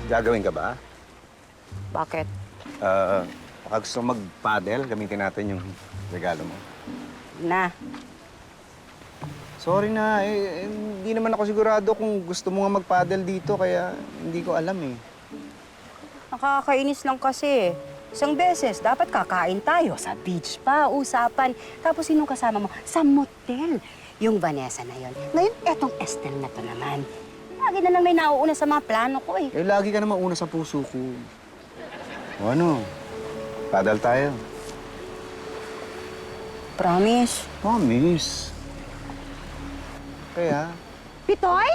Gagawin ka ba? Bakit? Baka gusto mo mag-paddle, gamitin natin yung regalo mo. Na. Sorry na, hindi naman ako sigurado kung gusto mo nga mag-paddle dito, kaya hindi ko alam eh. Nakakainis lang kasi. Isang beses, dapat kakain tayo. Sa beach pa, usapan. Tapos sinong kasama mo? Sa motel. Yung Vanessa na yon. Ngayon, etong Estel na to naman. Lagi na lang may nauuna sa mga plano ko eh. Lagi ka naman una sa puso ko. O ano? Paddle tayo. Promise? Promise. Kaya? Pitoy?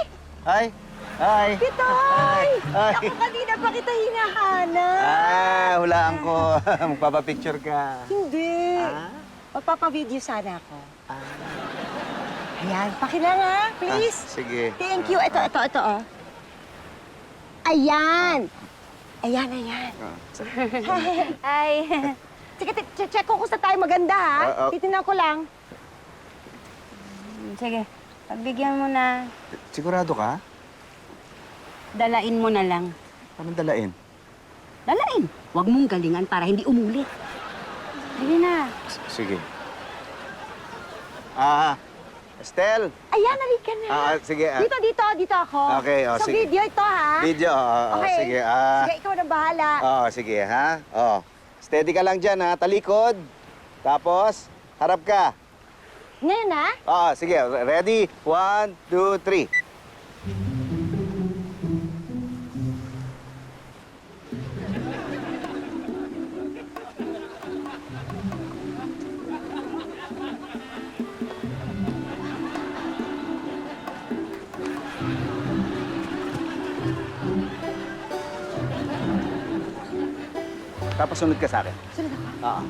Hi! Hi! Pitoy! Hi! Ako kanina pa kita hinahanap. Hulaan ko. Magpapapicture ka. Hindi. Magpapavideo sana ako. Ayan, pakilang ha, please. Sige. Thank you. Ito, oh. Ayan. Ayan. Ay. Sige, check ko kung saan tayo maganda, ha? Titignan ko lang. Sige, pagbigyan mo na. Sigurado ka? Dalain mo na lang. Anong dalain? Dalain. Huwag mong galingan para hindi umulit. Sige na. Sige. Estelle! Ayan, halika na. Sige. Dito ako. Okay, Sa sige. video ito, ha? Video, Okay. sige. Sige, ikaw na bahala. Sige, ha? Steady ka lang dyan, ha? Talikod. Tapos, harap ka. Ngayon, ha? Sige. Ready? 1, 2, 3. Tapos sunod ka sa akin. Sunod ako. Oo.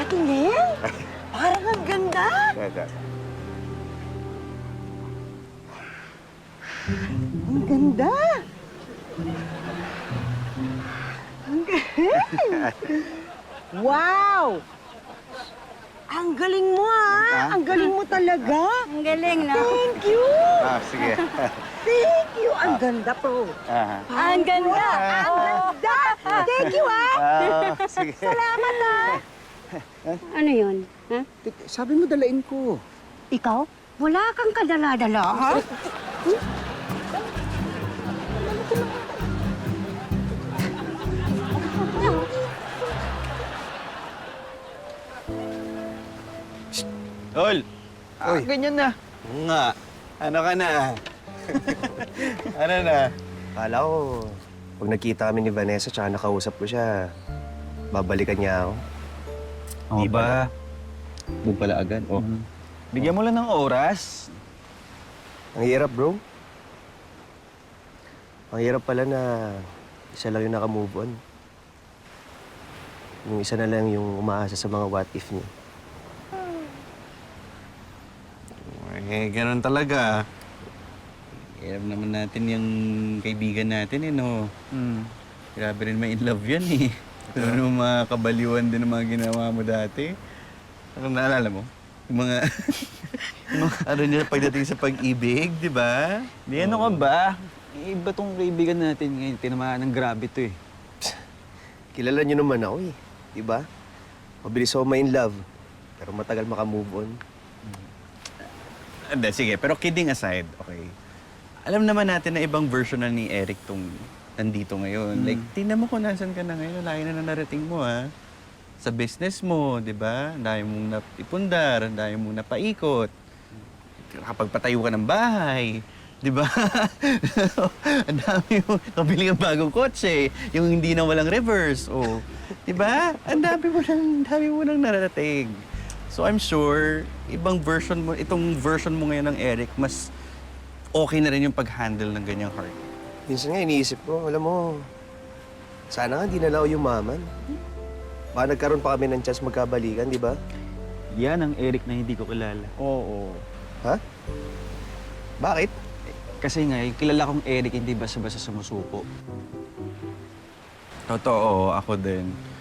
Patingin? Parang ang ganda. Teka. Ang ganda. Ang galing. Wow! Ang galing mo, ha? Ang galing mo talaga. Ang galing, no? Thank you. Sige. Thank you. Ang ganda, bro. Ang ganda. Ang ganda. Thank you, ha? Sige. Salamat, ha? Ano yun? Ha? Sabi mo dalain ko. Ikaw? Wala kang kadala-dala, ha? Tol! Ganyan na. Nga. Ano ka na? Ano na? Kala ko, pag nakita kami ni Vanessa tsaka nakausap ko siya, babalikan niya ako. Di ba? Doon pala agad. Bigyan mo lang ng oras. Ang hirap, bro. Ang hirap pala na isa lang yung nakamove on. Yung isa na lang yung umaasa sa mga what if niya. Ganun talaga. Alam naman natin yung kaibigan natin, no? Grabe rin may in love yan, eh. Pero mga kabaliwan din ang mga ginawa mo dati. Ano naalala mo? Yung mga... ano niya pagdating sa pag-ibig, di ba? Di ano ka ba? Iba tong kaibigan natin ngayon. Tinamaan ng grabe to eh. Kilala niyo naman ako eh. Di ba? Mabilis ako ma-in love. Pero matagal makamove on. Hindi, sige. Pero kidding aside, okay. Alam naman natin na ibang version na ni Eric tong nandito ngayon. Like, tingnan mo kung nasan ka na ngayon. Layo na narating mo, ha? Sa business mo, di ba? Ang dami mong naipundar, ang dami mong napaikot. Nakapagpatayo ka ng bahay, di ba? Ang dami mo, kabili ang bagong kotse, yung hindi na walang reverse, di ba? Ang dami mo nang nararating. So I'm sure, ibang version mo, itong version mo ngayon ng Eric, mas okay na rin yung pag-handle ng ganyang heart. Minsan nga iniisip ko, alam mo, sana nga di na lang ako yumaman. Baka nagkaroon pa kami ng chance magkabalikan, di ba? Yan ang Eric na hindi ko kilala. Oo. Ha? Bakit? Kasi nga, yung kilala kong Eric hindi basta-basta sumusuko. Totoo, ako din.